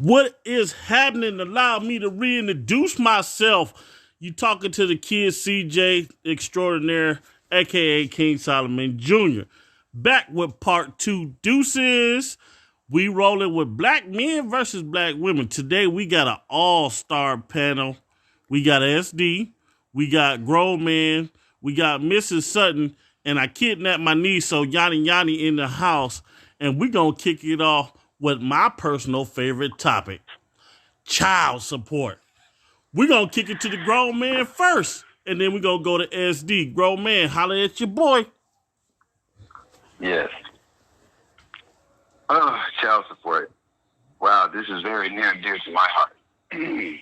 What is happening? Allow me to reintroduce myself. You talking to the kid CJ extraordinaire, aka King Solomon Jr. Back with part two. Deuces. We rolling with black men versus black women. Today we got an all-star panel. We got SD. We got grown man. We got Mrs. Sutton. And I kidnapped my niece, so Yanni Yanni in the house. And we gonna kick it off with my personal favorite topic, child support. We're going to kick it to the grown man first, and then we're going to go to SD. Grown man, holler at your boy. Yes. Oh, child support. Wow, this is very near and dear to my heart. You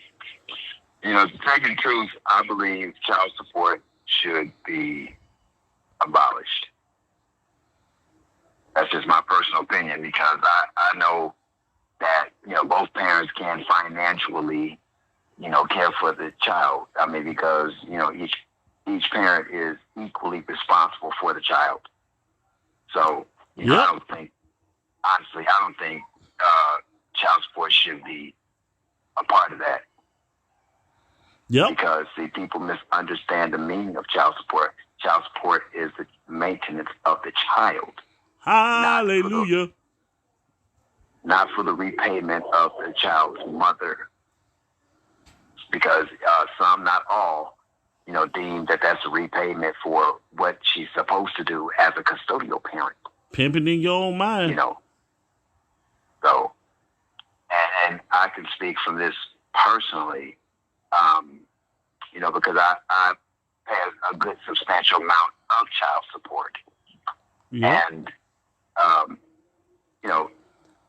know, to tell you the truth, I believe child support should be abolished. That's just my personal opinion, because I know that, you know, both parents can financially, you know, care for the child. I mean, because, you know, each parent is equally responsible for the child. So, you know, I don't think child support should be a part of that. Yep. Because, see, people misunderstand the meaning of child support. Child support is the maintenance of the child. Hallelujah. Not for the repayment of the child's mother. Because some, not all, you know, deem that that's a repayment for what she's supposed to do as a custodial parent. Pimping in your own mind. You know. So, and I can speak from this personally, you know, because I pay a good substantial amount of child support. Yep. And, you know,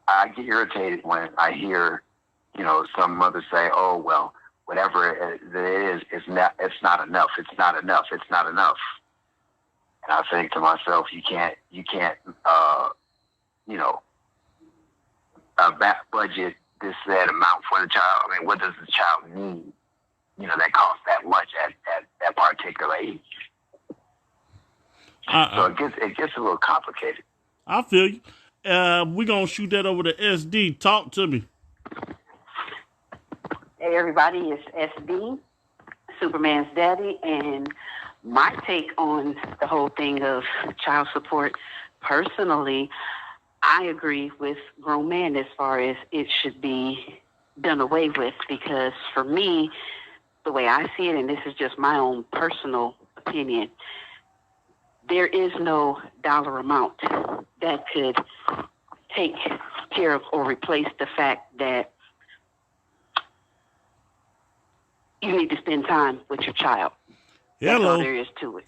I get irritated when I hear, you know, some mothers say, oh, well, whatever it is, it's not enough. It's not enough. It's not enough. And I think to myself, you can't, you know, budget this said amount for the child. I mean, what does the child need, you know, that costs that much at that particular age? So it gets a little complicated. I feel you. We're going to shoot that over to SD. Talk to me. Hey, everybody, it's SD, Superman's daddy, and my take on the whole thing of child support, personally, I agree with grown man as far as it should be done away with, because for me, the way I see it, and this is just my own personal opinion, there is no dollar amount that could take care of or replace the fact that you need to spend time with your child. Hello. That's all there is to it.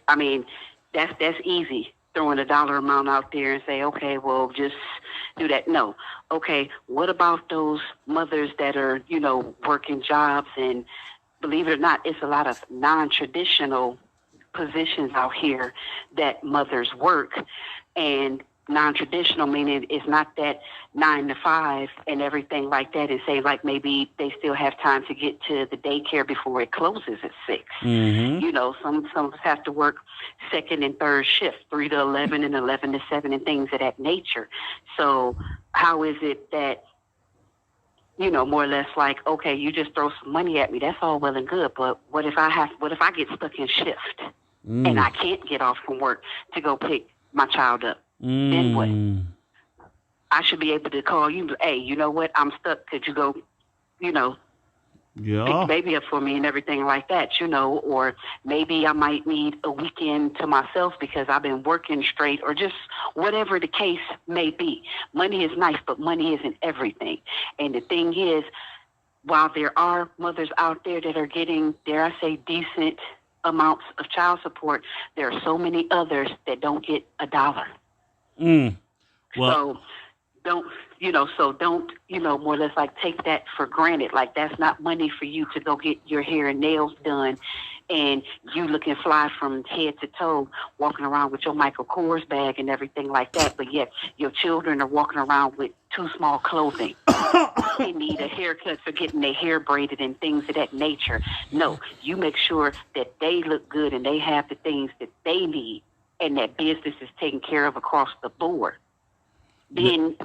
I mean, that's easy, throwing a dollar amount out there and say, okay, well, just do that. No. Okay, what about those mothers that are, you know, working jobs? And believe it or not, it's a lot of non-traditional positions out here that mothers work. And non-traditional meaning it's not that 9 to 5 and everything like that, and say like maybe they still have time to get to the daycare before it closes at 6. Mm-hmm. You know, some of us have to work second and third shift, 3 to 11 and 11 to 7 and things of that nature. So how is it that, you know, more or less like, okay, you just throw some money at me, that's all well and good, but what if I get stuck in shift and I can't get off from work to go pick my child up? Then what? I should be able to call you, hey, you know what? I'm stuck. Could you go, you know, pick the baby up for me and everything like that, you know? Or maybe I might need a weekend to myself because I've been working straight, or just whatever the case may be. Money is nice, but money isn't everything. And the thing is, while there are mothers out there that are getting, dare I say, decent amounts of child support, there are so many others that don't get a dollar. Well, so don't, you know, more or less like take that for granted. Like that's not money for you to go get your hair and nails done and you looking fly from head to toe, walking around with your Michael Kors bag and everything like that. But yet your children are walking around with too small clothing. They need a haircut for getting their hair braided and things of that nature. No, you make sure that they look good and they have the things that they need, and that business is taken care of across the board. Then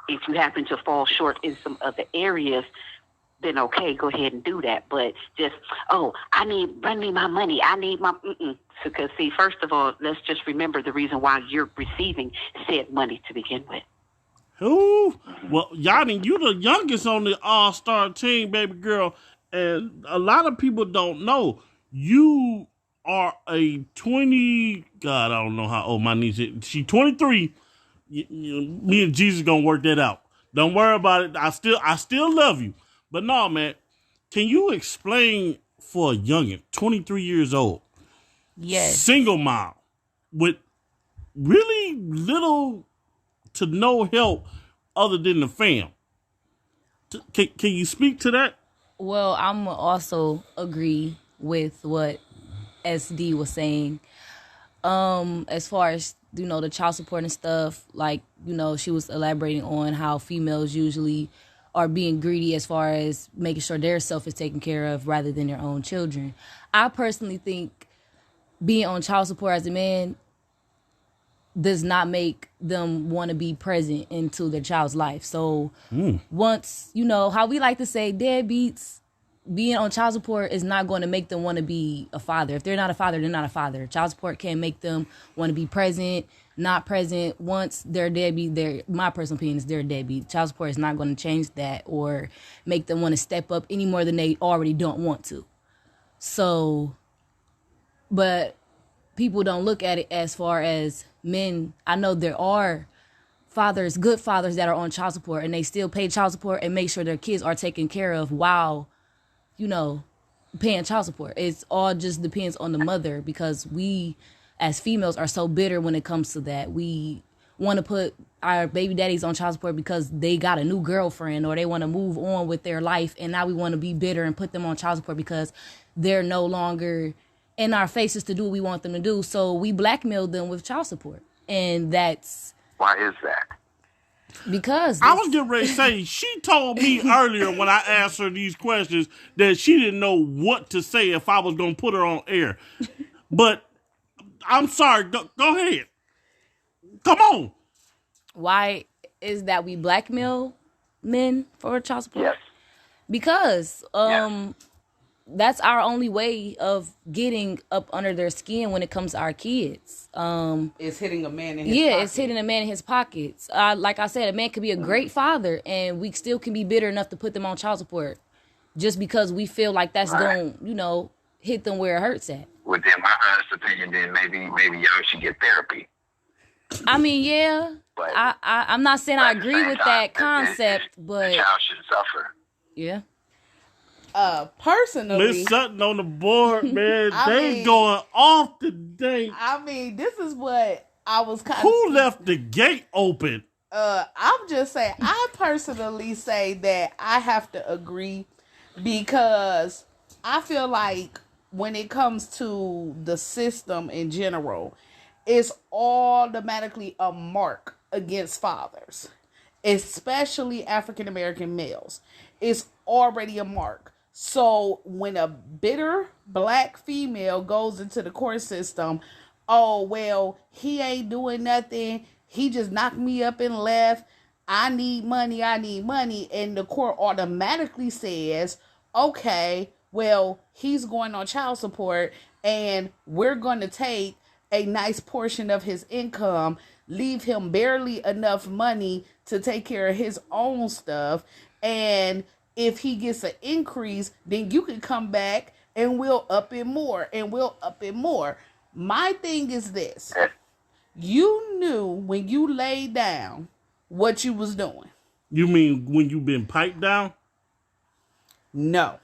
if you happen to fall short in some other areas, then okay, go ahead and do that. But just, run me my money. I need my, Because see, first of all, let's just remember the reason why you're receiving said money to begin with. Ooh, well, Yanni, you the youngest on the All-Star team, baby girl, and a lot of people don't know you are a 20. God, I don't know how old my niece is. She's 23. Me and Jesus gonna work that out. Don't worry about it. I still love you, but no, man. Can you explain for a youngin, 23 years old, Yes. single mom with really little to no help other than the fam? Can you speak to that? Well, I'm also agree with what SD was saying. As far as, the child support and stuff, like, she was elaborating on how females usually are being greedy as far as making sure their self is taken care of rather than their own children. I personally think being on child support as a man does not make them want to be present into their child's life. So once, how we like to say deadbeats, being on child support is not going to make them want to be a father. If they're not a father, they're not a father. Child support can make them want to be present, not present. Once they're deadbeat, my personal opinion is they're deadbeat. Child support is not going to change that or make them want to step up any more than they already don't want to. So, but people don't look at it as far as men. I know there are fathers, good fathers that are on child support and they still pay child support and make sure their kids are taken care of while, paying child support. It's all just depends on the mother, because we as females are so bitter when it comes to that. We want to put our baby daddies on child support because they got a new girlfriend or they want to move on with their life, and now we want to be bitter and put them on child support because they're no longer in our faces to do what we want them to do. So we blackmail them with child support. And that's... Why is that? Because... I was getting ready to say, she told me earlier when I asked her these questions that she didn't know what to say if I was going to put her on air. But I'm sorry. Go ahead. Come on. Why is that we blackmail men for child support? Yes. Because that's our only way of getting up under their skin when it comes to our kids. It's hitting a man in his pocket. It's hitting a man in his pockets. Like I said, a man could be a great father, and we still can be bitter enough to put them on child support just because we feel like that's going to, hit them where it hurts at. Within my honest opinion, then maybe y'all should get therapy. I mean, yeah. But I'm not saying I agree with that concept, the but child should suffer. yeah. Personally, Miss Sutton on the board, man. I They mean- going off today. I mean, this is what I was kind Who of... left the gate open? I'm just saying, I personally say that I have to agree, because I feel like when it comes to the system in general, it's automatically a mark against fathers, especially African American males. It's already a mark. So when a bitter black female goes into the court system, oh, well, he ain't doing nothing. He just knocked me up and left. I need money. And the court automatically says, okay, well, he's going on child support and we're going to take a nice portion of his income, leave him barely enough money to take care of his own stuff. And if he gets an increase, then you can come back and we'll up it more and we'll up it more. My thing is this. You knew when you laid down what you was doing. You mean when you been piped down? No.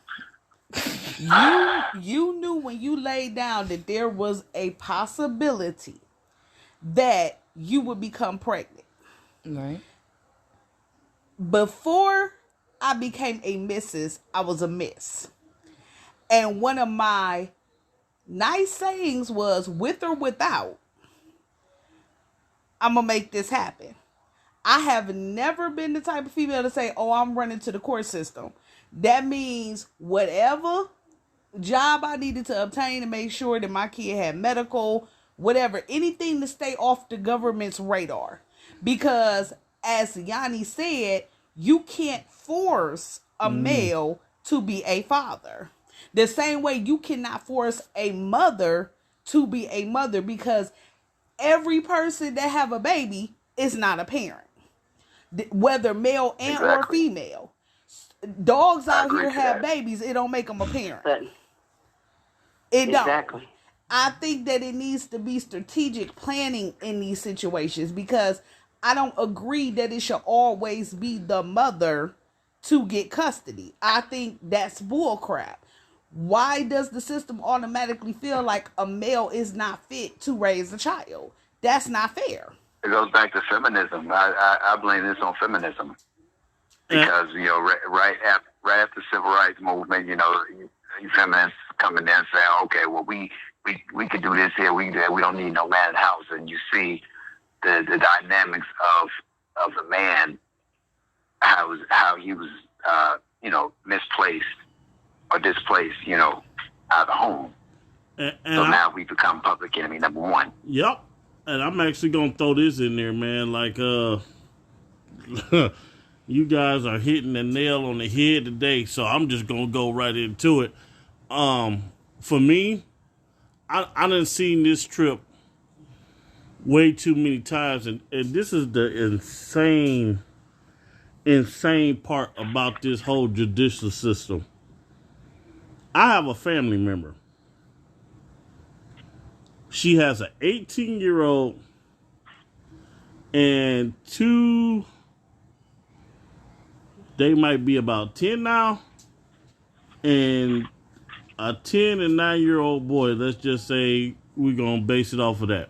You knew when you laid down that there was a possibility that you would become pregnant. Right. Before I became a missus, I was a miss. And one of my nice sayings was, with or without, I'm going to make this happen. I have never been the type of female to say, oh, I'm running to the court system. That means whatever job I needed to obtain to make sure that my kid had medical, whatever, anything to stay off the government's radar. Because as Yanni said, you can't force a male to be a father. The same way you cannot force a mother to be a mother, because every person that have a baby is not a parent, whether male and or Exactly. female. Dogs I out agree here to have that. babies. It don't make them a parent. But It don't. exactly. I think that it needs to be strategic planning in these situations, because I don't agree that it should always be the mother to get custody. I think that's bullcrap. Why does the system automatically feel like a male is not fit to raise a child? That's not fair. It goes back to feminism. I blame this on feminism because right after the civil rights movement, you feminists coming in and saying, okay, well we could do this here, we can do that. We don't need no man in the house, and you see the dynamics of the man, how he was misplaced or displaced, out of the home. And So now we become public enemy number one. Yep. And I'm actually gonna throw this in there, man. Like, you guys are hitting the nail on the head today, so I'm just gonna go right into it. For me, I done seen this trip way too many times, and this is the insane part about this whole judicial system. I have a family member. She has an 18-year-old and two, they might be about 10 now, and a 10 and 9-year-old boy. Let's just say we're going to base it off of that.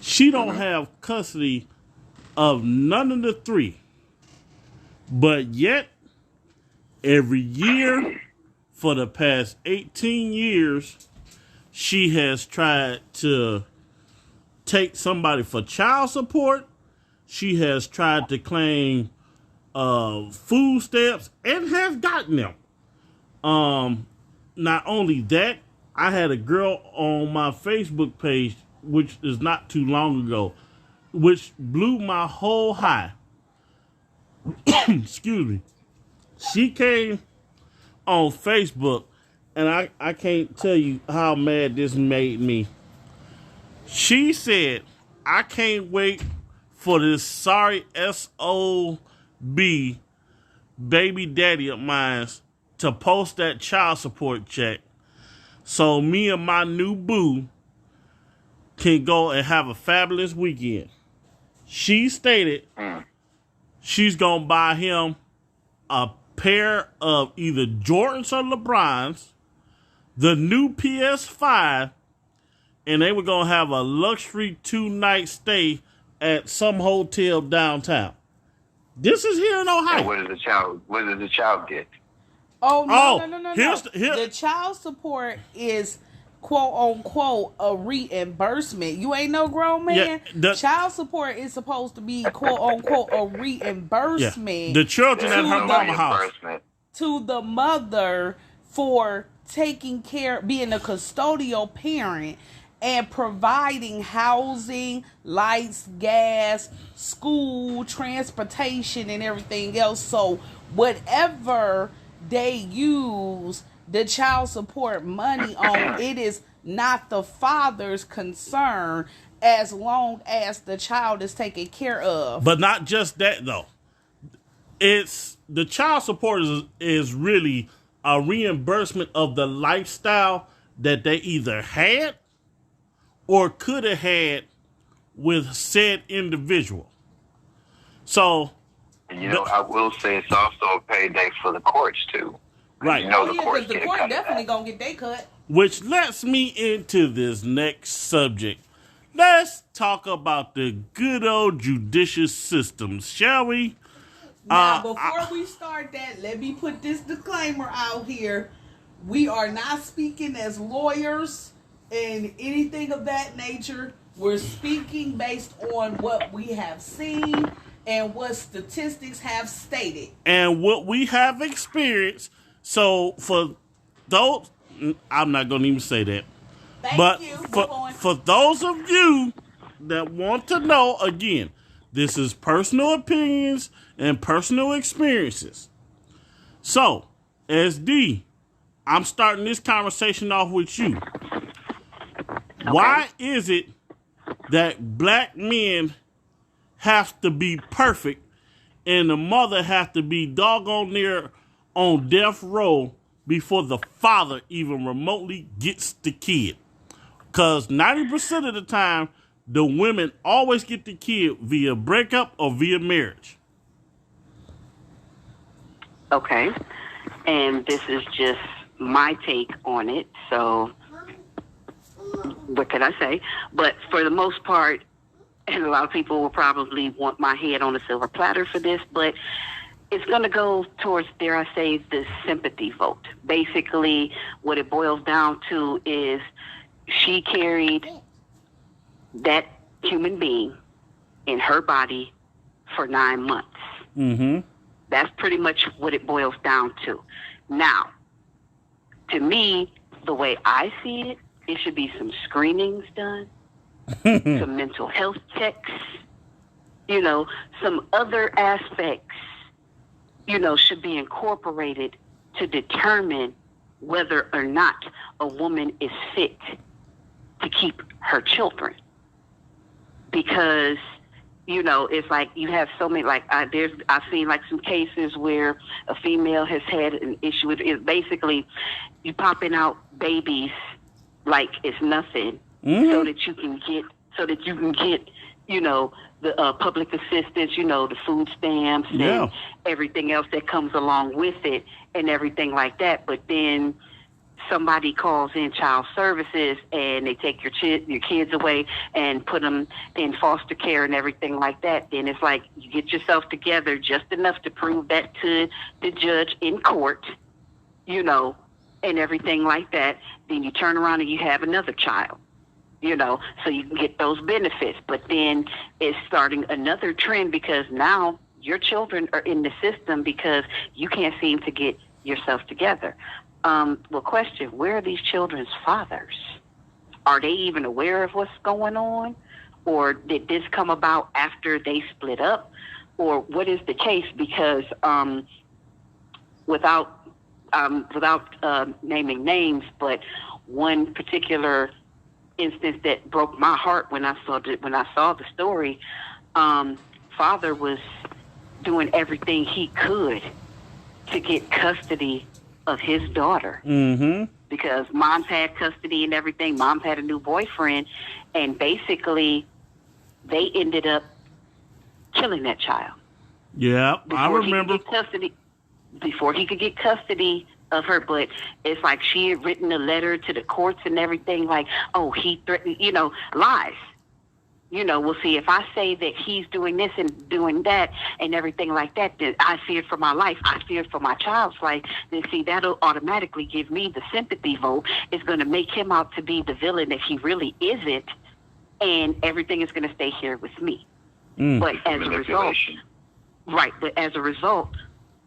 She don't have custody of none of the three, but yet every year for the past 18 years, she has tried to take somebody for child support. She has tried to claim food stamps and has gotten them. Not only that, I had a girl on my Facebook page, which is not too long ago, which blew my whole high. Excuse me. She came on Facebook, and I can't tell you how mad this made me. She said, I can't wait for this sorry SOB baby daddy of mine to post that child support check so me and my new boo can go and have a fabulous weekend. She stated she's going to buy him a pair of either Jordans or LeBrons, the new PS5, and they were going to have a luxury 2-night stay at some hotel downtown. This is here in Ohio. And what does the child get? Oh, no. Here's The child support is quote unquote a reimbursement. You ain't no grown man. Child support is supposed to be quote unquote a reimbursement. The children at her mama's house. To the mother for taking care, being a custodial parent and providing housing, lights, gas, school, transportation, and everything else. So whatever they use the child support money on, it is not the father's concern as long as the child is taken care of. But not just that, though. It's the child support is really a reimbursement of the lifestyle that they either had or could have had with said individual. So, I will say it's also a payday for the courts too. Right. The court definitely gonna get their cut. Which lets me into this next subject. Let's talk about the good old judicial systems, shall we? Now, before we start that, let me put this disclaimer out here. We are not speaking as lawyers and anything of that nature. We're speaking based on what we have seen and what statistics have stated. And what we have experienced. So, for those, I'm not going to even say that. Thank you. For those of you that want to know, again, This is personal opinions and personal experiences. So, SD, I'm starting this conversation off with you. Okay. Why is it that black men have to be perfect and the mother have to be doggone near on death row before the father even remotely gets the kid? Because 90% of the time, the women always get the kid via breakup or via marriage. Okay. And this is just my take on it. So what can I say? But for the most part, and a lot of people will probably want my head on a silver platter for this, but it's going to go towards, dare I say, the sympathy vote. Basically, what it boils down to is she carried that human being in her body for 9 months. Mm-hmm. That's pretty much what it boils down to. Now, to me, the way I see it, it should be some screenings done, some mental health checks, some other aspects, should be incorporated to determine whether or not a woman is fit to keep her children. Because, it's like you have so many, like I've seen like some cases where a female has had an issue with it. Basically, you popping out babies like it's nothing, so that you can get, the public assistance, the food stamps and everything else that comes along with it and everything like that. But then somebody calls in child services and they take your kids away and put them in foster care and everything like that. Then it's like you get yourself together just enough to prove that to the judge in court, and everything like that. Then you turn around and you have another child, so you can get those benefits. But then it's starting another trend because now your children are in the system because you can't seem to get yourself together. Question, where are these children's fathers? Are they even aware of what's going on? Or did this come about after they split up? Or what is the case? Because without naming names, but one particular instance that broke my heart when I saw the story, father was doing everything he could to get custody of his daughter, because mom's had custody and everything. Mom's had a new boyfriend, and basically they ended up killing that child. Yeah, I remember. Before he could get custody of her, but it's like she had written a letter to the courts and everything, like, oh, he threatened, lies. We'll see, if I say that he's doing this and doing that and everything like that, then I feared for my life. I feared for my child's life. Then see, that'll automatically give me the sympathy vote. It's going to make him out to be the villain that he really isn't, and everything is going to stay here with me. But as a result,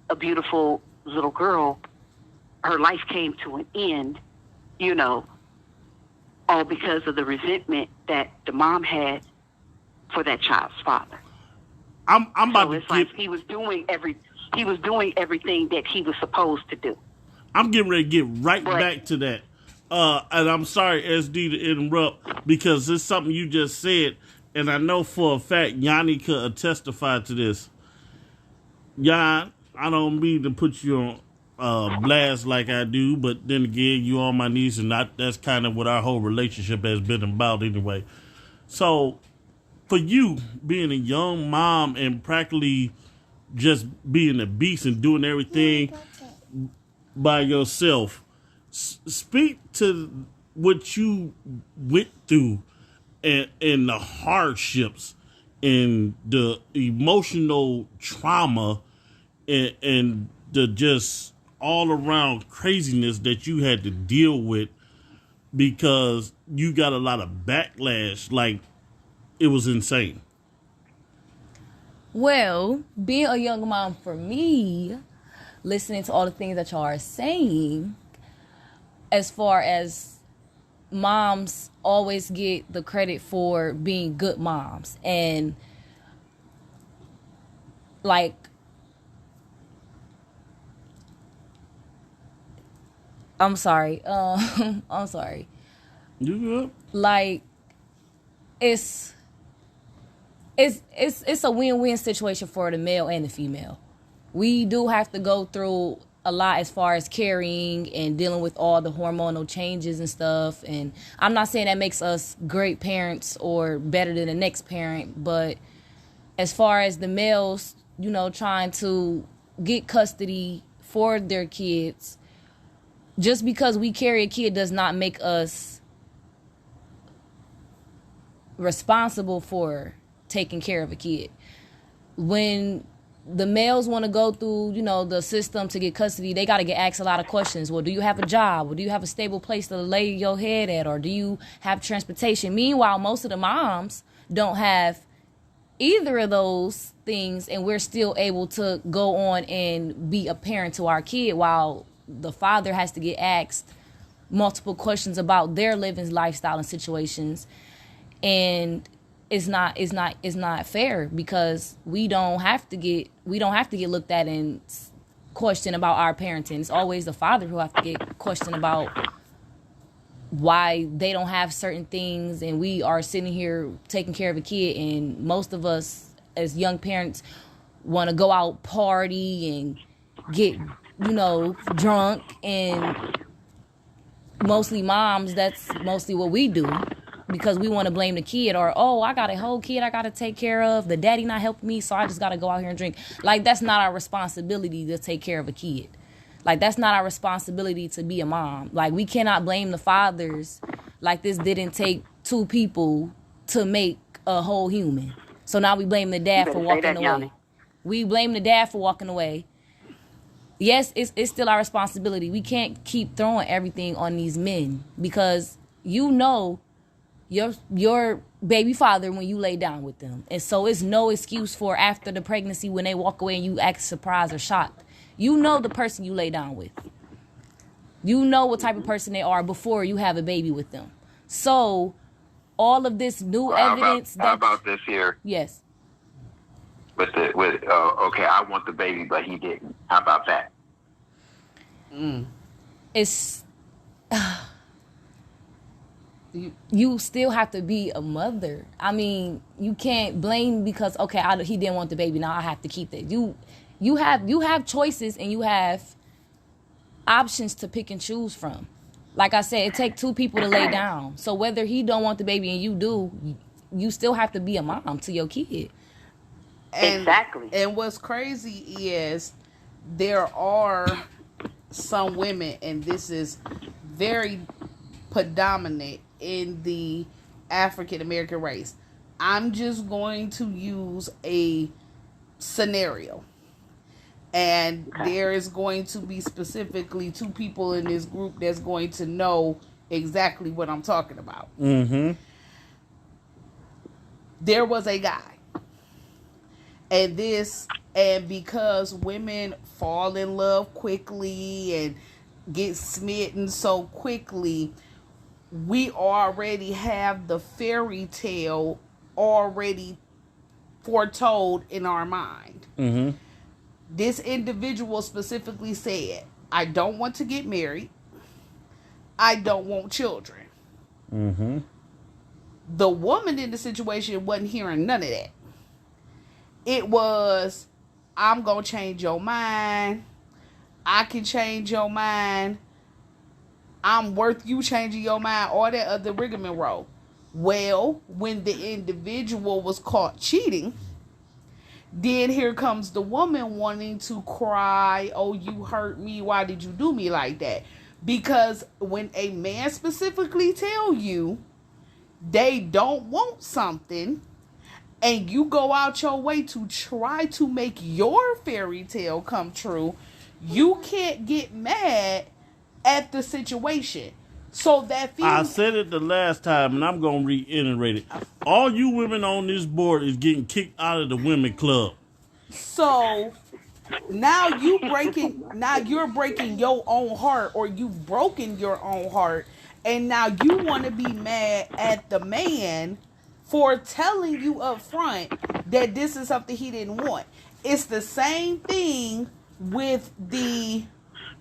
a beautiful little girl, her life came to an end, all because of the resentment that the mom had for that child's father. I'm about to like he was doing everything that he was supposed to do. I'm getting ready to get back to that. And I'm sorry, SD, to interrupt, because it's something you just said, and I know for a fact Yanni could testify to this. Yan, I don't mean to put you on blast like I do, but then again, you on my knees, and that's kind of what our whole relationship has been about anyway. So, for you, being a young mom and practically just being a beast and doing everything by yourself, speak to what you went through and the hardships and the emotional trauma and the just all around craziness that you had to deal with, because you got a lot of backlash. Like, it was insane. Well, being a young mom for me, listening to all the things that y'all are saying, as far as moms always get the credit for being good moms, and like, I'm sorry. I'm sorry. You good? Like, it's a win-win situation for the male and the female. We do have to go through a lot as far as carrying and dealing with all the hormonal changes and stuff. And I'm not saying that makes us great parents or better than the next parent, but as far as the males, you know, trying to get custody for their kids, just because we carry a kid does not make us responsible for taking care of a kid. When the males want to go through, you know, the system to get custody, they got to get asked a lot of questions. Well, do you have a job? Or do you have a stable place to lay your head at? Or do you have transportation? Meanwhile, most of the moms don't have either of those things, and we're still able to go on and be a parent to our kid, while the father has to get asked multiple questions about their living lifestyle and situations. And it's not fair, because we don't have to get looked at and questioned about our parenting. It's always the father who have to get questioned about why they don't have certain things, and we are sitting here taking care of a kid. And most of us as young parents want to go out party and get, you know, drunk, and mostly moms, that's mostly what we do, because we want to blame the kid, or, oh, I got a whole kid I got to take care of. The daddy not helping me, so I just got to go out here and drink. Like, that's not our responsibility to take care of a kid. Like, that's not our responsibility to be a mom. Like, we cannot blame the fathers. Like, this didn't take two people to make a whole human. So now we blame the dad for walking away. Yanni. We blame the dad for walking away. Yes, it's still our responsibility. We can't keep throwing everything on these men, because you know your baby father when you lay down with them. And so it's no excuse for after the pregnancy when they walk away and you act surprised or shocked. You know the person you lay down with. You know what type of person they are before you have a baby with them. So all of this new evidence. How about this here? Yes. Okay, I want the baby, but he didn't. How about that? It's you still have to be a mother. I mean, you can't blame because, okay, he didn't want the baby, now I have to keep it. You have choices, and you have options to pick and choose from. Like I said, it takes two people to lay down. So whether he don't want the baby and you do, you still have to be a mom to your kid. Exactly. And what's crazy is there are some women, and this is very predominant in the African American race. I'm just going to use a scenario. And there is going to be specifically two people in this group that's going to know exactly what I'm talking about. Mm-hmm. There was a guy. And because women fall in love quickly and get smitten so quickly, we already have the fairy tale already foretold in our mind. Mm-hmm. This individual specifically said, I don't want to get married. I don't want children. Mm-hmm. The woman in the situation wasn't hearing none of that. It was, I'm going to change your mind. I can change your mind. I'm worth you changing your mind. All that other rigmarole. Well, when the individual was caught cheating, then here comes the woman wanting to cry, oh, you hurt me. Why did you do me like that? Because when a man specifically tell you they don't want something, and you go out your way to try to make your fairy tale come true, you can't get mad at the situation. So that feeling, I said it the last time, and I'm going to reiterate it. All you women on this board is getting kicked out of the women club. so now you're breaking your own heart, or you've broken your own heart, and now you want to be mad at the man for telling you up front that this is something he didn't want. It's the same thing with the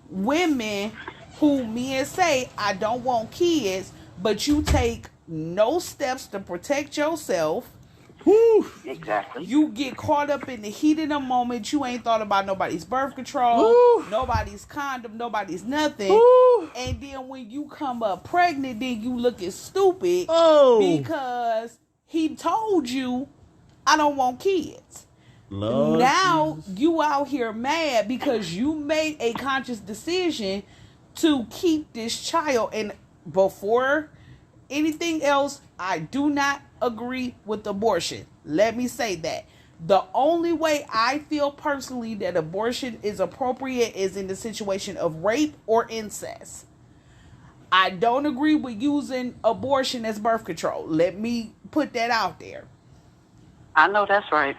women who men say, I don't want kids, but you take no steps to protect yourself. Woo. Exactly. You get caught up in the heat of the moment. You ain't thought about nobody's birth control, Woo. nobody's condom, nobody's nothing. Woo. And then when you come up pregnant, then you looking stupid Oh. because he told you, I don't want kids. Lord Now Jesus. you out here mad because you made a conscious decision to keep this child. And before anything else, I do not agree with abortion. Let me say that. The only way I feel personally that abortion is appropriate is in the situation of rape or incest. I don't agree with using abortion as birth control. Let me put that out there. I know that's right.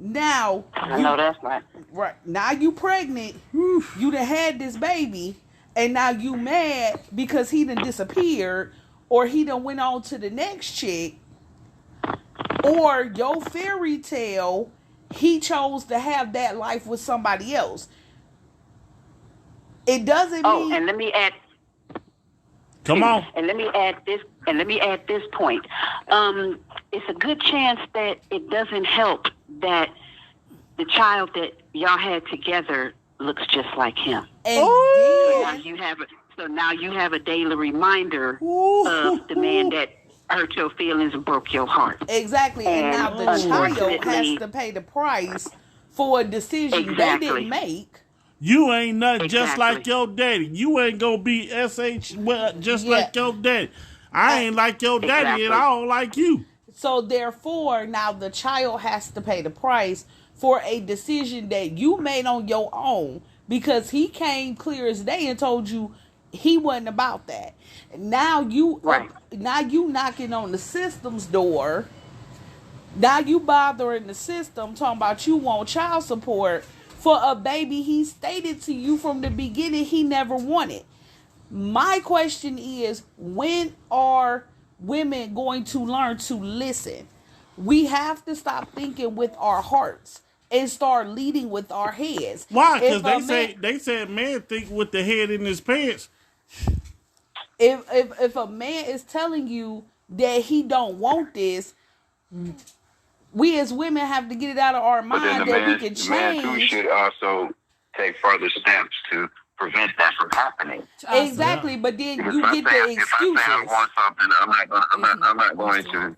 Now, I know that's right. right now you pregnant, you done had this baby, and now you mad because he done disappeared, or he done went on to the next chick, or your fairy tale, he chose to have that life with somebody else. It doesn't Oh, mean. and let me add. Come on. And let me add this. And let me add this point. It's a good chance that it doesn't help that the child that y'all had together looks just like him. And So then, now you have a daily reminder Ooh. of the man that hurt your feelings and broke your heart. exactly. And now the And child unfortunately- has to pay the price for a decision they Exactly. didn't make. You ain't nothing just Exactly. like your daddy. You ain't gonna be SH just Yeah. like your daddy. I ain't like your daddy Exactly. and I don't like you. So therefore, now the child has to pay the price for a decision that you made on your own, because he came clear as day and told you he wasn't about that. Now you Right. now you knocking on the system's door. Now you bothering the system talking about you want child support for a baby he stated to you from the beginning he never wanted. My question is, when are women going to learn to listen? We have to stop thinking with our hearts and start leading with our heads. Why? If Because a they said man think with the head in his pants. if a man is telling you that he don't want this, we as women have to get it out of our But then mind the that we man, can the man too change. should also take further steps to prevent that from happening. Exactly, but then Because you get the if I say I excuses. want something, I'm not going to.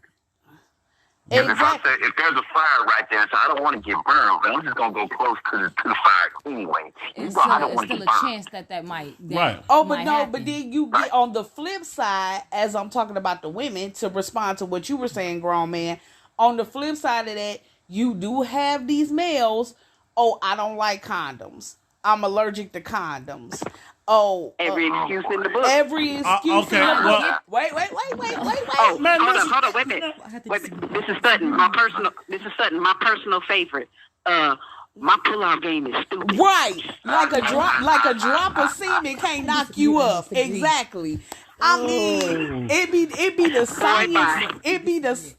If Exactly. if there's a fire right there, so I don't want to get burned, but I'm just gonna go close to the fire anyway. It's I still, don't it's want to still get a burned. chance that might. Right. Oh, but might no, happen. but then you get on the flip side, as I'm talking about the women, to respond to what you were saying, grown man. On the flip side of that, you do have these males. Oh, I don't like condoms. I'm allergic to condoms. Oh, Every excuse in the book. every excuse. okay, in the book. well- Wait. Oh, Man, hold listen. on, wait a minute. Wait a minute. This is Sutton, my personal favorite. My pull-out game is stupid. Right, like a drop of semen can't knock you up. Exactly. I mean, it be the science,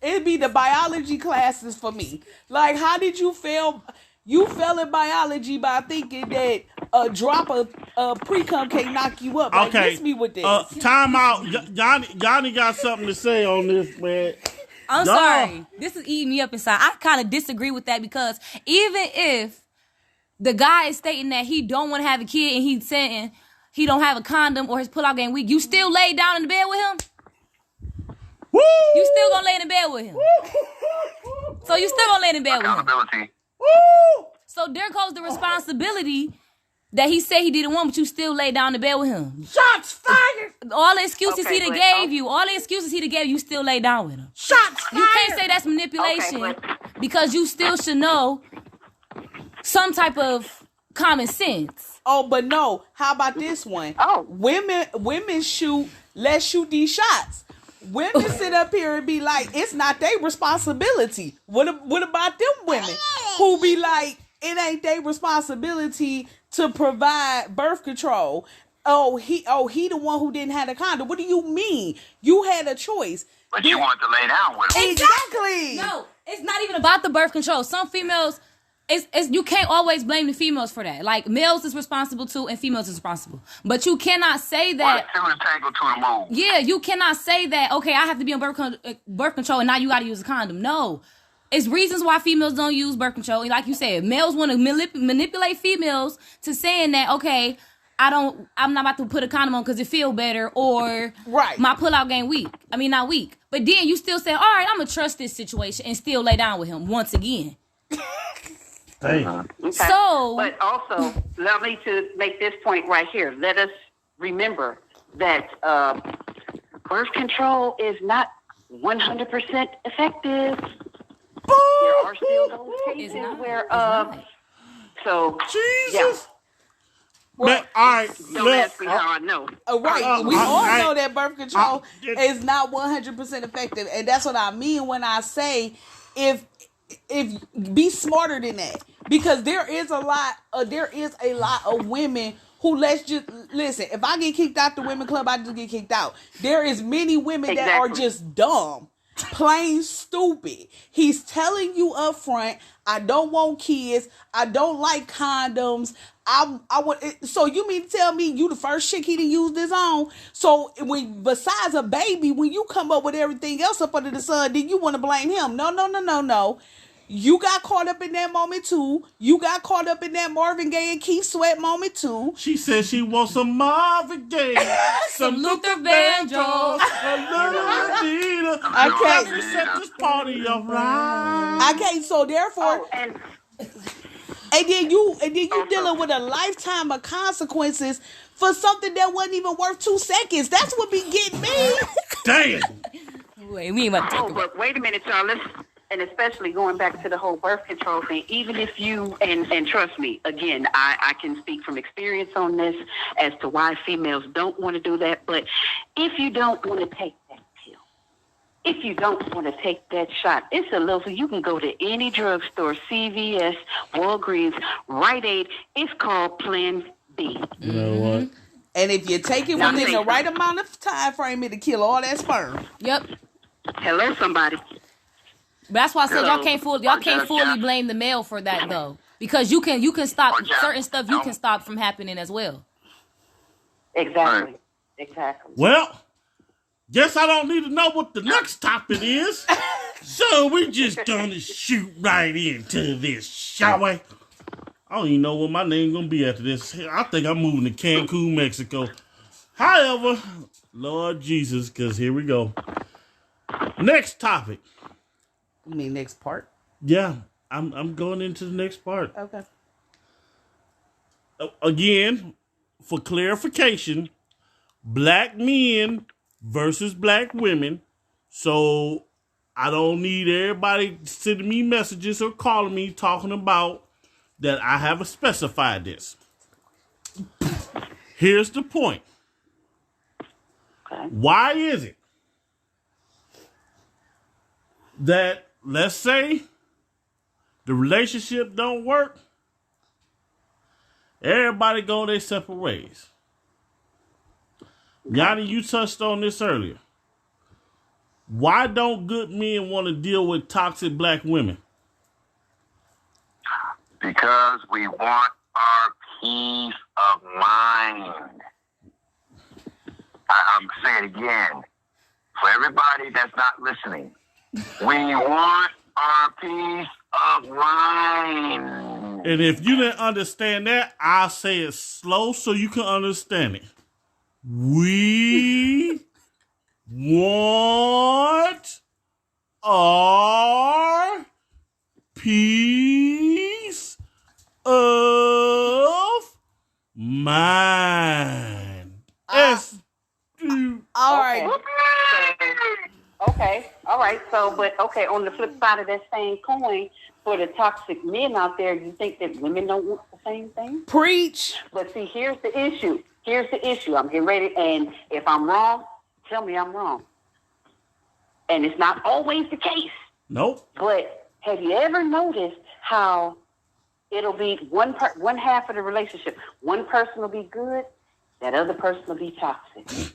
it be the biology classes for me. Like, how did you fail? You fell in biology by thinking that a drop of pre-cum can't knock you up. Like, Okay. miss me with this. Time out. Yanni got something to say on this, man. I'm No. sorry. This is eating me up inside. I kind of disagree with that, because even if the guy is stating that he don't want to have a kid and he's saying he don't have a condom or his pull-out game weak, you still lay down in the bed with him? Woo! You still gonna lay in the bed with him? So you still gonna lay in the bed with him? Accountability. Woo! So there goes the responsibility that he said he didn't want, but you still lay down in the bed with him. Shots fired! All the excuses Okay, he done but- gave you, all the excuses he done gave you, you still lay down with him. Shots fired! You can't say that's manipulation, Okay, because you still should know some type of common sense. Oh, but no. How about this one? Oh. Women shoot. Let's shoot these shots. Women sit up here and be like, it's not their responsibility. What about them women who be like, it ain't their responsibility to provide birth control? Oh, he the one who didn't have a condom. What do you mean? You had a choice. But you want to lay down with him. Exactly. No, it's not even about the birth control. Some females, it's you can't always blame the females for that. Like males is responsible too, and females is responsible. But you cannot say that. Well, tangle to the moon. Yeah, you cannot say that. Okay, I have to be on birth control, and now you got to use a condom. No, it's reasons why females don't use birth control. Like you said, males want to manipulate females to saying that okay, I'm not about to put a condom on because it feel better, or Right. my pullout game weak. I mean, not weak, but then you still say, all right, I'm gonna trust this situation and still lay down with him once again. Damn. Okay. So- but also, allow me to make this point right here. Let us remember that birth control is not 100% effective. There are still those cases It's not. where, It's not. so, Jesus. Well, Man, all right, don't look, ask me how I know. Right. We all I- know that birth control I- is not 100% effective. And that's what I mean when I say if be smarter than that. Because there is a lot of women who let's just listen, if I get kicked out the women club, I just get kicked out. There is many women that are Exactly. just dumb. Plain stupid. He's telling you up front, I don't want kids. I don't like condoms. So you mean to tell me you the first chick he done used this on? So when besides a baby, when you come up with everything else up under the sun, then you want to blame him? No. You got caught up in that moment too. You got caught up in that Marvin Gaye and Keith Sweat moment too. She said she wants some Marvin Gaye, some Luther Vandross, a little Anita. I can't- We set this party up right. Okay, so therefore, Oh, and and then you dealing with a lifetime of consequences for something that wasn't even worth 2 seconds. That's what be getting me. Damn. Wait, we ain't about to talk oh, about. but wait a minute, y'all. And especially going back to the whole birth control thing, even if you, and trust me, again, I can speak from experience on this as to why females don't want to do that. But if you don't want to take that pill, if you don't want to take that shot, it's a little, you can go to any drugstore, CVS, Walgreens, Rite Aid. It's called Plan B. You know what? And if you take it Now, within the think- right amount of time frame, it'll kill all that sperm. Yep. Hello, somebody. But that's why I said y'all can't Or fully just- blame the male for that though, because you can stop Or just certain stuff. You can don't. stop from happening as well. Exactly. Right. Exactly. Well, guess I don't need to know what the next topic is. So we just gonna shoot right into this, shall we? I don't even know what my name gonna be after this. I think I'm moving to Cancun, Mexico. However, Lord Jesus, because here we go. Next topic. You mean next part? Yeah, I'm going into the next part. Okay. Again, for clarification, black men versus black women. So I don't need everybody sending me messages or calling me talking about that I haven't specified this. Here's the point. Okay. Why is it that, let's say, the relationship don't work, everybody go their separate ways? Yanni, you touched on this earlier. Why don't good men want to deal with toxic black women? Because we want our peace of mind. I'm saying it again. For everybody that's not listening, we want our peace of mind. And if you didn't understand that, I'll say it slow so you can understand it. We want our peace of mind. All right. Okay. All right. So, but okay, on the flip side of that same coin, for the toxic men out there, you think that women don't want the same thing? Preach. But see, here's the issue. I'm getting ready, and if I'm wrong, tell me I'm wrong. And it's not always the case. Nope. But have you ever noticed how it'll be one half of the relationship, one person will be good, that other person will be toxic?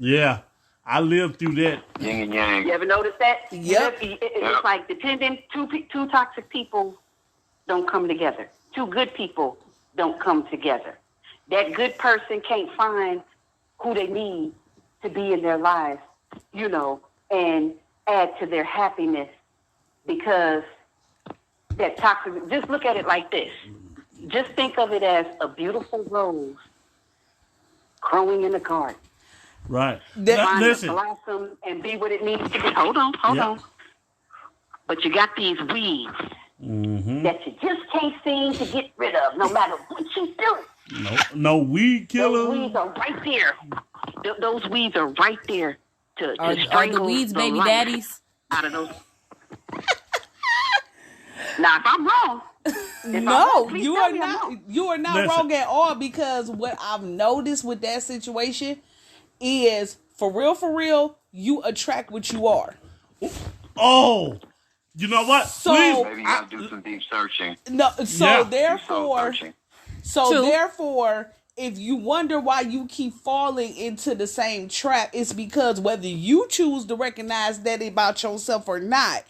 Yeah, I lived through that. Yin and yang. You ever notice that? Yep. It's like depending, two toxic people don't come together. Two good people don't come together. That good person can't find who they need to be in their lives, and add to their happiness because that toxic. Just look at it like this. Just think of it as a beautiful rose growing in the garden. Right. Trying Listen. to blossom and be what it needs to be. Hold on. But you got these weeds that you just can't seem to get rid of, no matter what you do. No weed killer. Those weeds are right there. Those weeds are right there to Are strangle the weeds the baby life daddies? out of those. Now, if I'm wrong, No, please you tell are me I'm not. wrong. You are not Listen. wrong at all, because what I've noticed with that situation is, for real, you attract what you are. Oh, you know what? So- Please. Maybe you gotta do some deep searching. No, so Yeah. Deep soul searching. True. therefore, if you wonder why you keep falling into the same trap, it's because whether you choose to recognize that about yourself or not,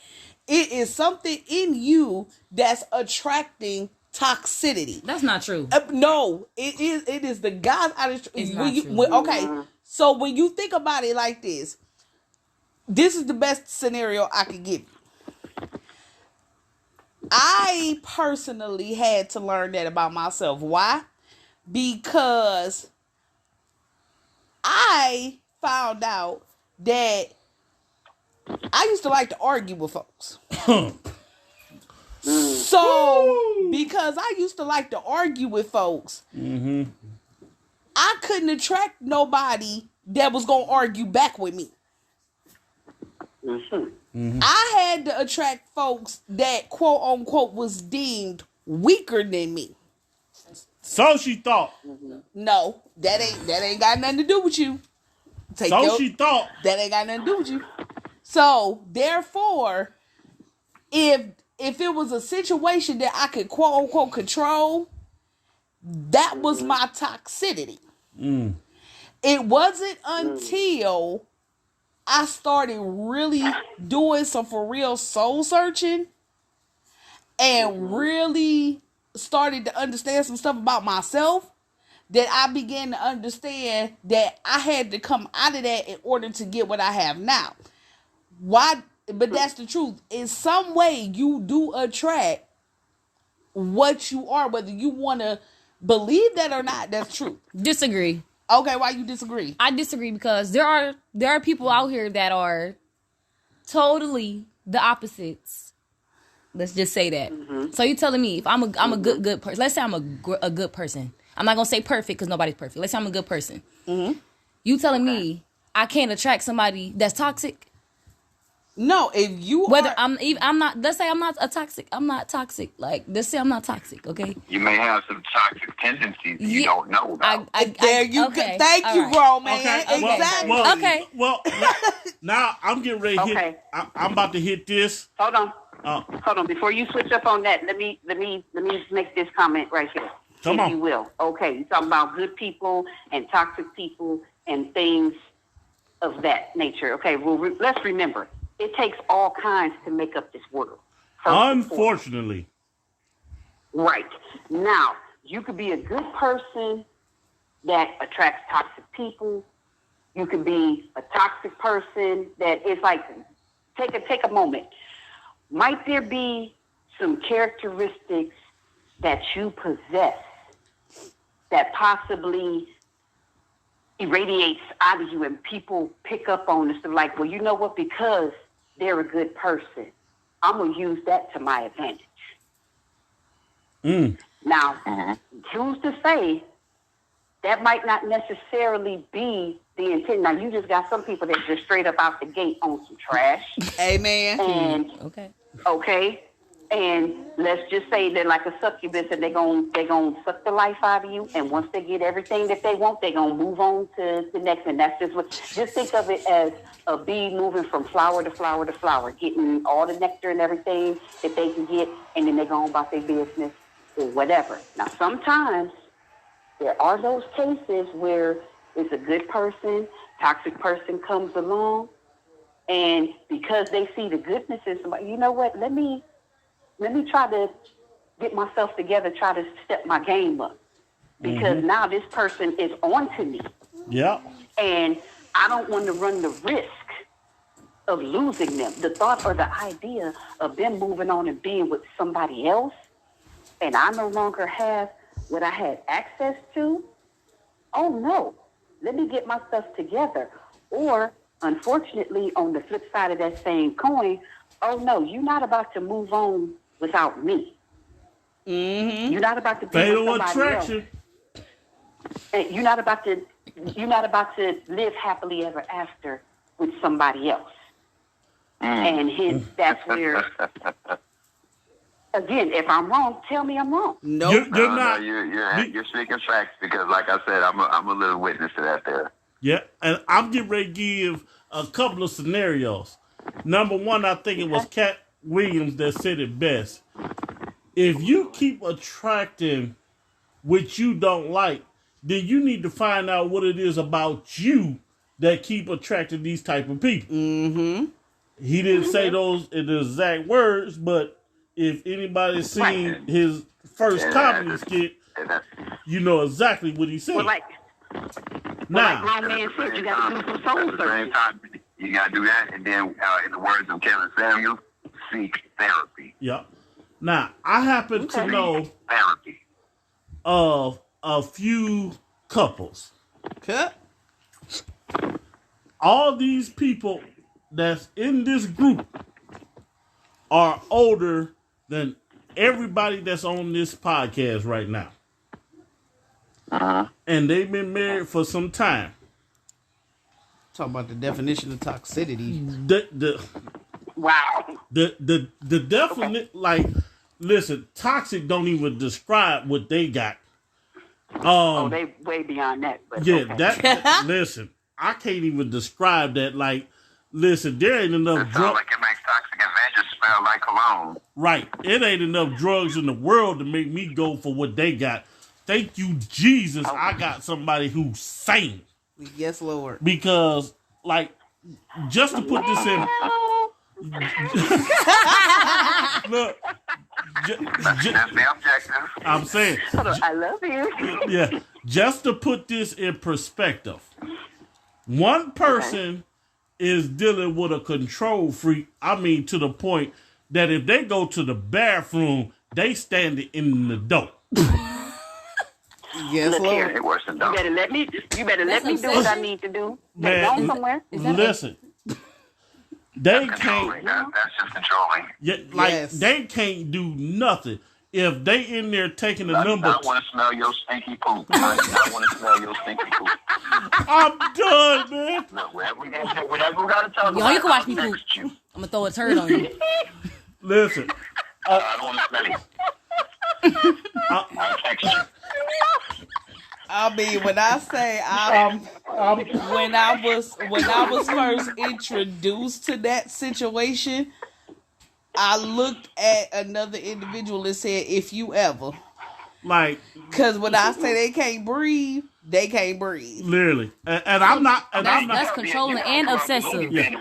it is something in you that's attracting toxicity. That's not true. No, it is. It is the God's out of. It's when not you, true. when- okay, so when you think about it like this is the best scenario I could give you. I personally had to learn that about myself. Why? Because I found out that I used to like to argue with folks. So, because I used to like to argue with folks, I couldn't attract nobody that was going to argue back with me. I had to attract folks that, quote unquote, was deemed weaker than me. So she thought. No, that ain't got nothing to do with you. She thought. That ain't got nothing to do with you. So therefore, if it was a situation that I could, quote unquote, control, that was my toxicity. It wasn't until I started really doing some for real soul searching and really started to understand some stuff about myself that I began to understand that I had to come out of that in order to get what I have now. Why? But that's the truth. In some way, you do attract what you are, whether you want to believe that or not. That's true. Disagree. Okay, why you disagree? I disagree because there are people out here that are totally the opposites. Let's just say that. So you telling me if I'm a good person? Let's say I'm a good person. I'm not gonna say perfect because nobody's perfect. Let's say I'm a good person. You telling me I can't attract somebody that's toxic? No, if you Whether are, I'm not. Let's say I'm not toxic. I'm not toxic. Like let's say I'm not toxic. Okay. You may have some toxic tendencies you don't know about. there you okay, go. Thank all you, right. bro, man. Okay. Exactly. Well, Okay. Well, now I'm getting ready to hit. Okay. I'm about to hit this. Hold on. Before you switch up on that, let me make this comment right here. Come if on. you will. Okay, you're talking about good people and toxic people and things of that nature. Okay, well, let's remember, it takes all kinds to make up this world. Unfortunately. Right. Now, you could be a good person that attracts toxic people. You could be a toxic person that is like, take a moment. Might there be some characteristics that you possess that possibly irradiates out of you and people pick up on this? They're like, well, you know what? Because they're a good person, I'm going to use that to my advantage. Now, who's to say that might not necessarily be the intent? Now, you just got some people that just straight up out the gate on some trash. Amen. And okay, and let's just say they're like a succubus, and they're gonna suck the life out of you. And once they get everything that they want, they're gonna move on to the next. And that's just what. Just think of it as a bee moving from flower to flower to flower, getting all the nectar and everything that they can get, and then they go on about their business or whatever. Now, sometimes there are those cases where it's a good person, toxic person comes along, and because they see the goodness in somebody, you know what? Let me try to get myself together, try to step my game up. Because now this person is on to me. Yeah. And I don't want to run the risk of losing them. The thought or the idea of them moving on and being with somebody else, and I no longer have what I had access to, oh no, let me get myself together. Or, unfortunately, on the flip side of that same coin, oh no, you're not about to move on without me. Mm-hmm. You're not about to be with Fatal somebody attraction. else. And you're not about to live happily ever after with somebody else. And hence, that's where, again, if I'm wrong, tell me I'm wrong. Nope. You're not. You're speaking facts because, like I said, I'm a little witness to that there. Yeah, and I'm getting ready to give a couple of scenarios. Number one, I think it was Cat Williams that said it best. If you keep attracting what you don't like, then you need to find out what it is about you that keep attracting these type of people. Mm-hmm. He didn't say those in the exact words, but if anybody's seen his first comedy skit, you know exactly what he said. Well, like now, grown man said, you got to do some soul At the same searching. time, you got to do that, and then, in the words of Kevin Samuels, seek therapy. yeah. Now, I happen to know Therapy. of a few couples. Cut. All these people that's in this group are older than everybody that's on this podcast right now. And they've been married for some time. Talk about the definition of toxicity. The Wow. definite, like, listen, toxic don't even describe what they got. Oh, they way beyond that. But Yeah, okay. that listen, I can't even describe that. Like, listen, there ain't enough It sounds drugs. like it makes Toxic Avenger smell like cologne. Right, it ain't enough drugs in the world to make me go for what they got. Thank you, Jesus. I got somebody who's sane Yes, Lord. because, like, just to put this in. Look, That's the objective. I'm saying, I love you. yeah, just to put this in perspective, one person is dealing with a control freak. I mean, to the point that if they go to the bathroom, they stand in the door. Yes, Look here. Lord. It's worse than You dumb. better let me do what I obsession. need to do. Man, Go somewhere. listen, they Controlling. can't, That's just controlling. like, Yes. they can't do nothing. If they in there taking a I number, want to smell your stinky poop. I want to smell your stinky poop. I'm done, man. Look, whatever we got to talk Yo, about, you can watch me I'll poop. text you. I'm gonna throw a turd on you. Listen, I don't want to smell it. I'll text you. I mean, when I say when I was first introduced to that situation, I looked at another individual and said, "If you ever," like, because when I say they can't breathe, they can't breathe. literally, and I'm not, and I'm That's not. controlling and obsessive. Yeah.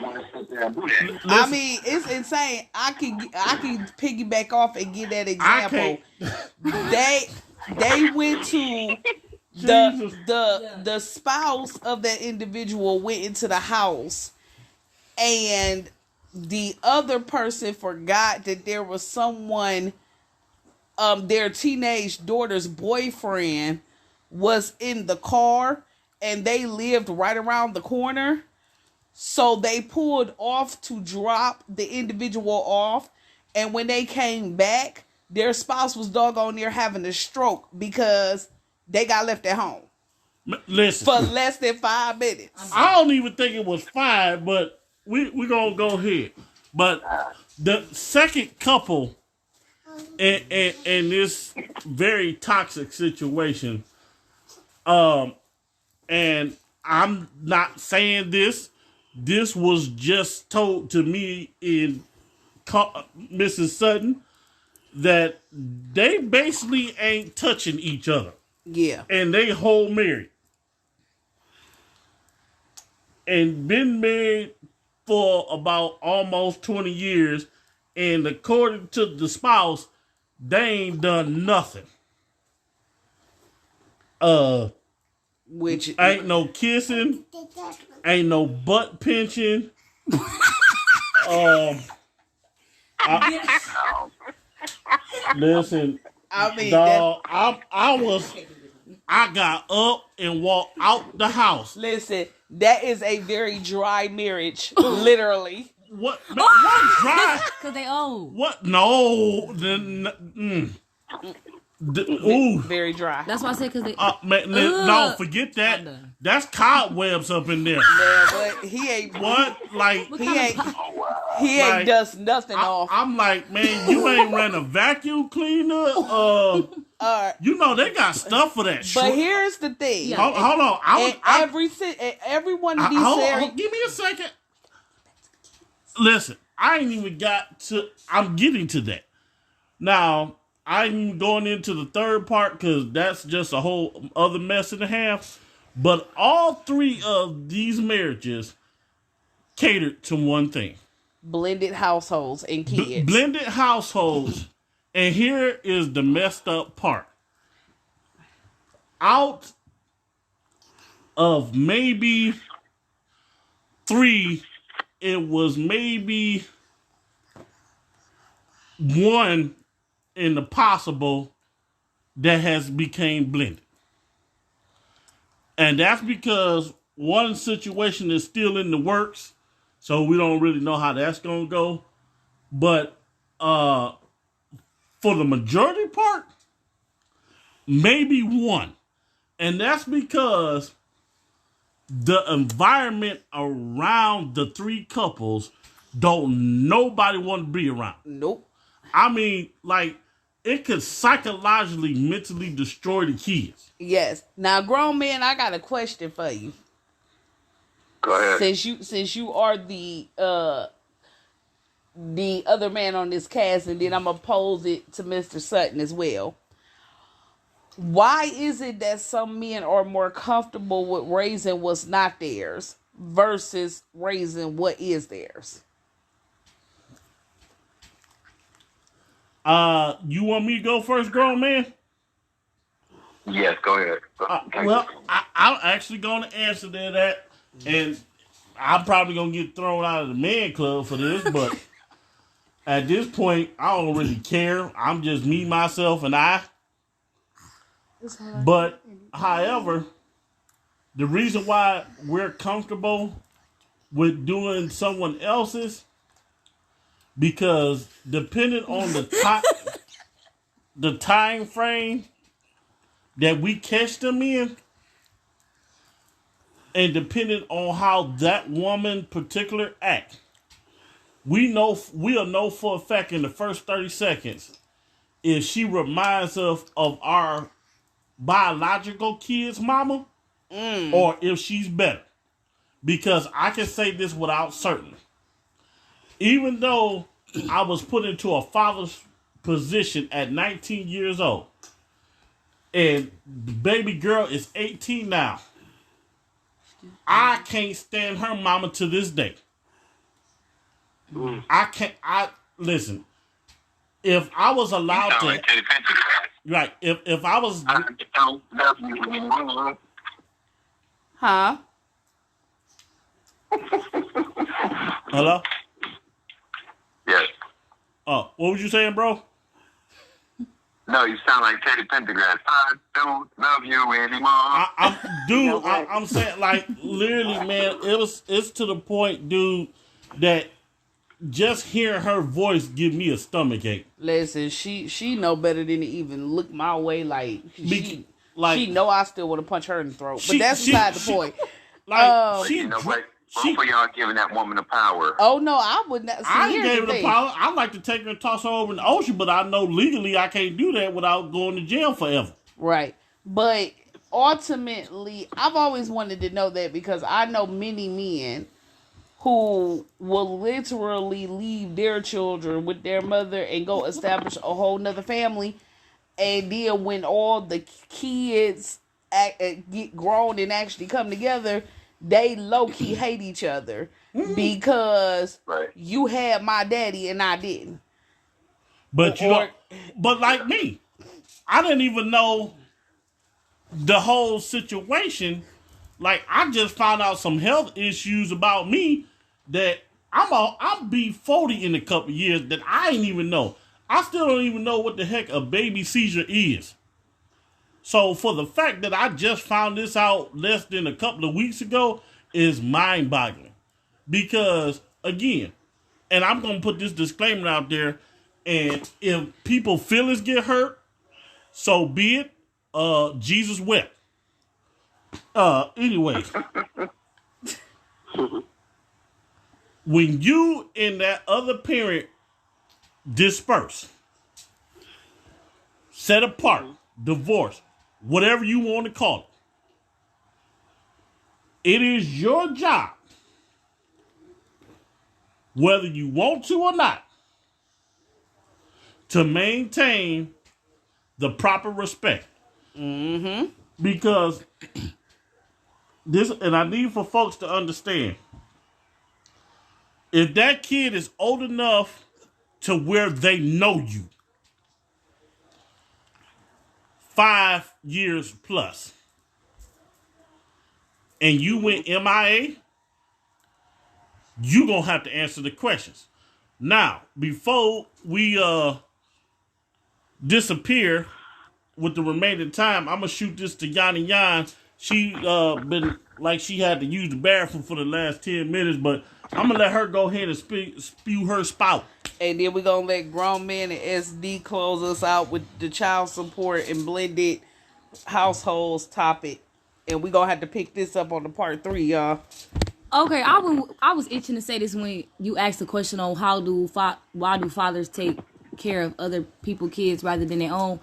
I mean, it's insane. I can piggyback off and give that example. They went to Jesus. the spouse of that individual went into the house, and the other person forgot that there was someone, their teenage daughter's boyfriend was in the car, and they lived right around the corner. So they pulled off to drop the individual off, and when they came back, their spouse was doggone near having a stroke because they got left at home Listen, for less than 5 minutes. I don't even think it was 5, but we gonna go ahead. But the second couple in this very toxic situation, and I'm not saying this. This was just told to me in Mrs. Sutton that they basically ain't touching each other. Yeah. And they whole married. And been married for about almost 20 years. And according to the spouse, they ain't done nothing. Which Ain't no kissing, ain't no butt pinching. Listen, I mean, dog, I got up and walked out the house. listen, that is a very dry marriage, literally. What? Man, what dry? Cause they old. What? No. Ooh. Very dry. That's why I said cause they. Man, no, forget that. That's cobwebs up in there. Yeah, but he ain't. What? Like, He ain't Like, dust nothing off. I'm like, man, you ain't ran a vacuum cleaner. You know they got stuff for that. But here's the thing. Yeah. Hold on. Every one of these series. Give me a second. Listen, I ain't even got to. I'm getting to that. Now, I'm going into the third part because that's just a whole other mess and a half. But all three of these marriages catered to one thing. Blended households and kids. Blended households. And here is the messed up part. Out of maybe 3, it was maybe 1 in the possible that has became blended. And that's because one situation is still in the works, so we don't really know how that's going to go. But for the majority part, maybe 1. And that's because the environment around the 3 couples don't nobody want to be around. Nope. I mean, like, it could psychologically, mentally destroy the kids. Yes. Now, grown man, I got a question for you. Go ahead. Since you are the other man on this cast, and then I'm gonna pose it to Mr. Sutton as well. Why is it that some men are more comfortable with raising what's not theirs versus raising what is theirs? You want me to go first, grown man? Yes, go ahead. Well, I'm actually going to answer that, and I'm probably going to get thrown out of the man club for this, but at this point, I don't really care. I'm just me, myself, and I. But, however, the reason why we're comfortable with doing someone else's, because depending on the time frame that we catch them in, and depending on how that woman particular act, we'll know for a fact in the first 30 seconds if she reminds us of our biological kid's mama or if she's better. Because I can say this without certainty. Even though I was put into a father's position at 19 years old, and the baby girl is 18 now, I can't stand her mama to this day. Listen, if I was allowed to, right, if I was, Huh? hello? Yes. Oh, what was you saying, bro? No, you sound like Teddy Pendergrass. I don't love you anymore. I'm saying, like, literally, man, it's to the point, dude, that just hearing her voice give me a stomach ache. Listen, she know better than to even look my way. Like she Like, know I still want to punch her in the throat. But that's beside the point. Like, You know what? Both of y'all giving that woman the power. Oh no, I would not. See, I here's gave the her the thing. power. I'd like to take her and toss her over in the ocean, but I know legally I can't do that without going to jail forever. Right. But ultimately, I've always wanted to know that because I know many men who will literally leave their children with their mother and go establish a whole nother family. And then when all the kids get grown and actually come together, they low-key hate each other because Right. you had my daddy and I didn't. But you know, but like me, I didn't even know the whole situation. Like I just found out some health issues about me that I'll be 40 in a couple years that I ain't even know. I still don't even know what the heck a baby seizure is. So for the fact that I just found this out less than a couple of weeks ago is mind-boggling. Because again, and I'm gonna put this disclaimer out there, and if people feelings get hurt, so be it. Jesus wept. Anyways, when you and that other parent disperse, set apart, divorce, whatever you want to call it, it is your job, whether you want to or not, to maintain the proper respect. Mm-hmm. Because this, and I need for folks to understand, if that kid is old enough to where they know you, 5 years plus, and you went MIA, you gonna have to answer the questions. Now, before we disappear with the remaining time, I'm gonna shoot this to Yanni Yan. She been like she had to use the bathroom for the last 10 minutes, but I'm gonna let her go ahead and spew her spout. And then we're going to let Grown Man and SD close us out with the child support and blended households topic. And we're going to have to pick this up on the part 3, y'all. Okay, I was itching to say this when you asked the question on why do fathers take care of other people's kids rather than their own.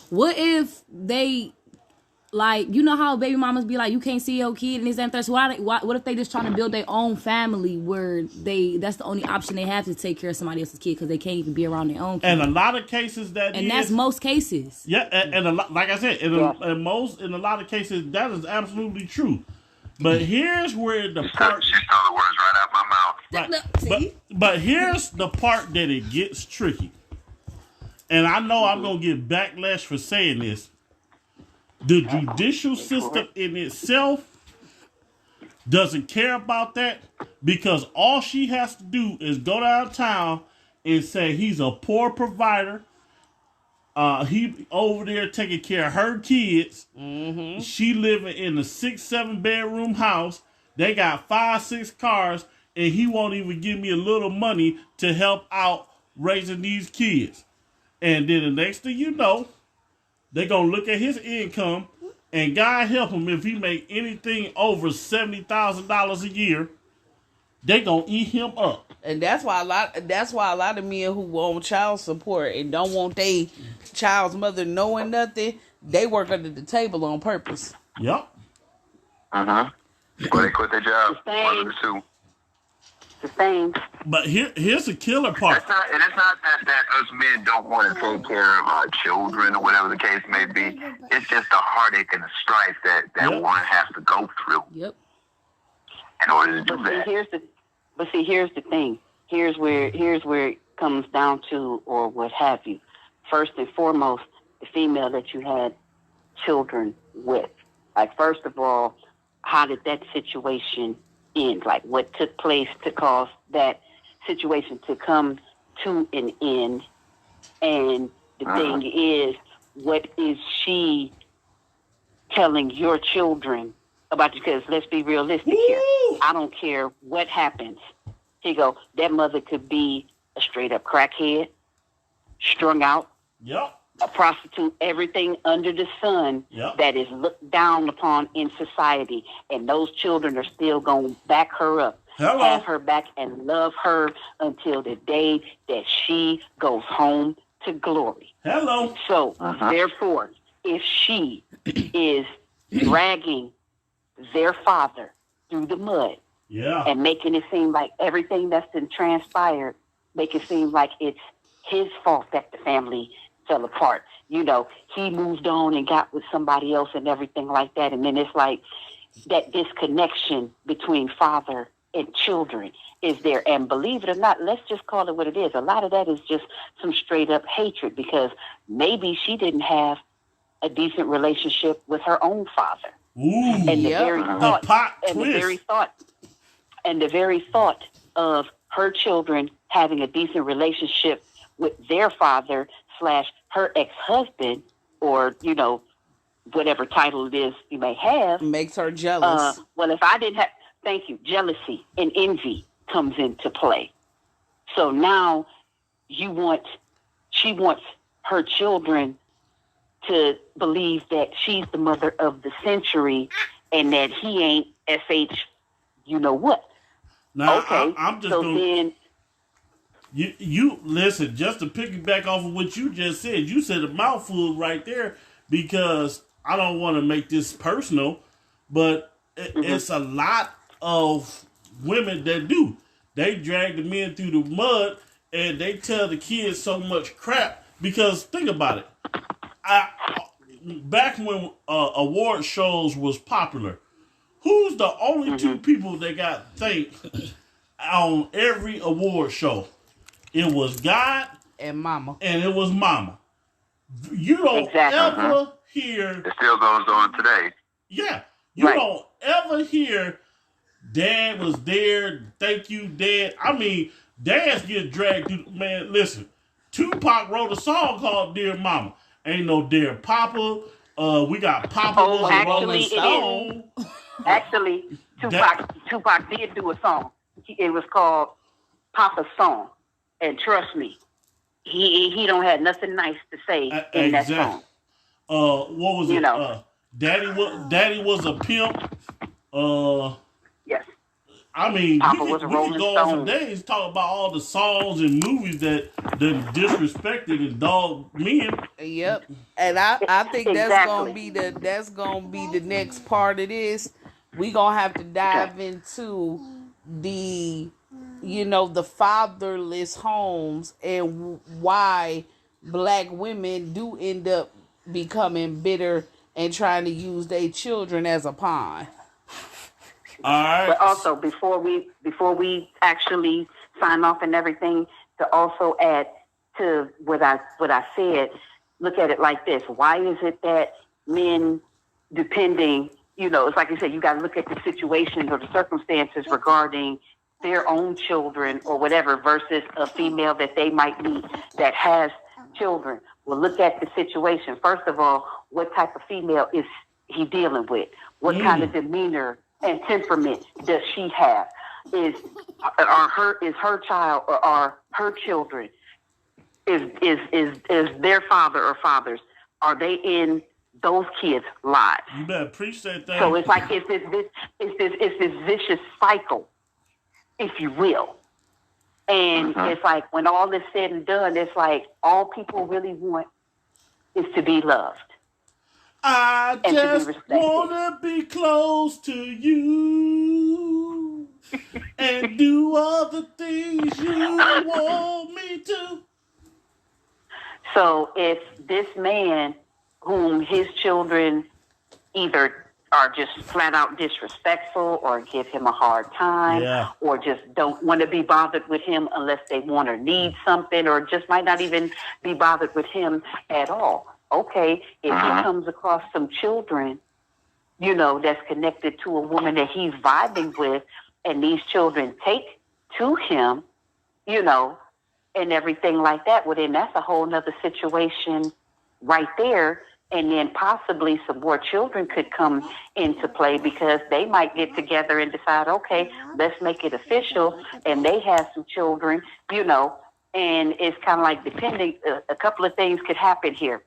What if they, like, you know how baby mamas be like, you can't see your kid and this and that. So what if they just trying to build their own family where that's the only option they have to take care of somebody else's kid because they can't even be around their own kid. And a lot of cases that's most cases. Yeah, and a lot, like I said, in a lot of cases that is absolutely true. But here's where the part. She stole the words right out my mouth. Right. But here's the part that it gets tricky. And I know I'm going to get backlash for saying this. The judicial system in itself doesn't care about that because all she has to do is go downtown and say he's a poor provider. He over there taking care of her kids. Mm-hmm. She living in a 6-7 bedroom house. They got 5-6 cars, and he won't even give me a little money to help out raising these kids. And then the next thing you know, they're going to look at his income, and God help him if he make anything over $70,000 a year, they going to eat him up. And that's why a lot of men who want child support and don't want their child's mother knowing nothing, they work under the table on purpose. Yep. Well, they quit their job. One of the two. The same. But here's the killer part. It's not that us men don't want to take care of our children or whatever the case may be. It's just the heartache and the strife that one has to go through. Yep. In order to do that. Here's the thing. Here's where it comes down to, or what have you. First and foremost, the female that you had children with. Like, first of all, how did that situation end? Like, what took place to cause that situation to come to an end? And the thing is, what is she telling your children about you? Because let's be realistic here. I don't care what happens. Here you go. That mother could be a straight up crackhead, strung out, a prostitute, everything under the sun that is looked down upon in society. And those children are still going to back her up, have her back, and love her until the day that she goes home to glory. So, therefore, if she is dragging their father through the mud and making it seem like everything that's been transpired, make it seem like it's his fault that the family fell apart. You know, he moved on and got with somebody else and everything like that. And then it's like that disconnection between father and children is there. And believe it or not, let's just call it what it is. A lot of that is just some straight up hatred because maybe she didn't have a decent relationship with her own father. Ooh, And the very thought, and the very thought of her children having a decent relationship with their father / her ex-husband, or whatever title it is you may have, makes her jealous. Well, if I didn't have, thank you, jealousy and envy comes into play. So now she wants her children to believe that she's the mother of the century and that he ain't SH, you know what. Now, okay, I'm just so gonna, then... You listen, just to piggyback off of what you just said, you said a mouthful right there because I don't want to make this personal, but it's a lot of women that do. They drag the men through the mud and they tell the kids so much crap because think about it. Back when award shows was popular, who's the only two people that got thanked on every award show? It was God and Mama. And it was Mama. You don't ever hear... It still goes on today. Yeah. You don't ever hear Dad was there, thank you, Dad. I mean, dads get dragged through... Man, listen. Tupac wrote a song called Dear Mama. Ain't no Dear Papa. We got Papa was a Rolling Stone. Actually, Tupac did do a song. It was called Papa's Song. And trust me, he don't have nothing nice to say in that song. What was it? Daddy was a pimp. Yes. I mean, Papa we was a could Rolling go on Stone. for days talk about all the songs and movies that disrespected and dogged men. Yep. And I think that's gonna be the next part of this. We gonna have to dive into the the fatherless homes and why Black women do end up becoming bitter and trying to use their children as a pawn. All right. But also, before we actually sign off and everything, to also add to what I said, look at it like this: why is it that men, depending, it's like you said, you got to look at the situations or the circumstances regarding their own children or whatever versus a female that they might meet that has children. Well, look at the situation. First of all, what type of female is he dealing with? What kind of demeanor and temperament does she have? Is her child or are her children, is their father or fathers, are they in those kids' lives? You better preach that thing. So it's like it's this vicious cycle, if you will. And it's like when all is said and done, it's like all people really want is to be loved. I just want to be close to you and do all the things you want me to. So if this man, whom his children either are just flat out disrespectful or give him a hard time or just don't want to be bothered with him unless they want or need something, or just might not even be bothered with him at all. Okay, if he comes across some children, that's connected to a woman that he's vibing with, and these children take to him, and everything like that, well, then that's a whole nother situation right there. And then possibly some more children could come into play because they might get together and decide, okay, let's make it official. And they have some children, and it's kind of like depending, a couple of things could happen here.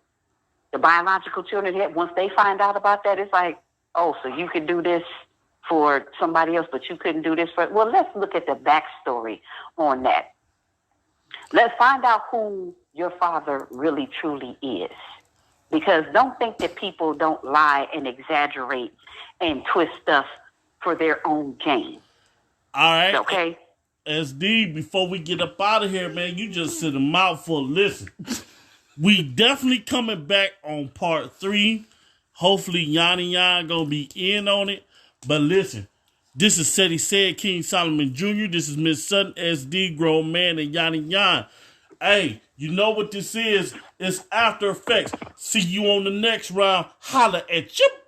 The biological children, once they find out about that, it's like, oh, so you could do this for somebody else, but you couldn't do this for... Well, let's look at the backstory on that. Let's find out who your father really, truly is. Because don't think that people don't lie and exaggerate and twist stuff for their own gain. All right. Okay? SD, before we get up out of here, man, you just said a mouthful. Listen, we definitely coming back on part 3. Hopefully, Yanni Yan gonna be in on it. But listen, This is Seti Said, King Solomon Jr. This is Miss Sutton, SD, Grown Man, and Yanni Yan. Hey, you know what this is? It's After Effects. See you on the next round. Holla at you.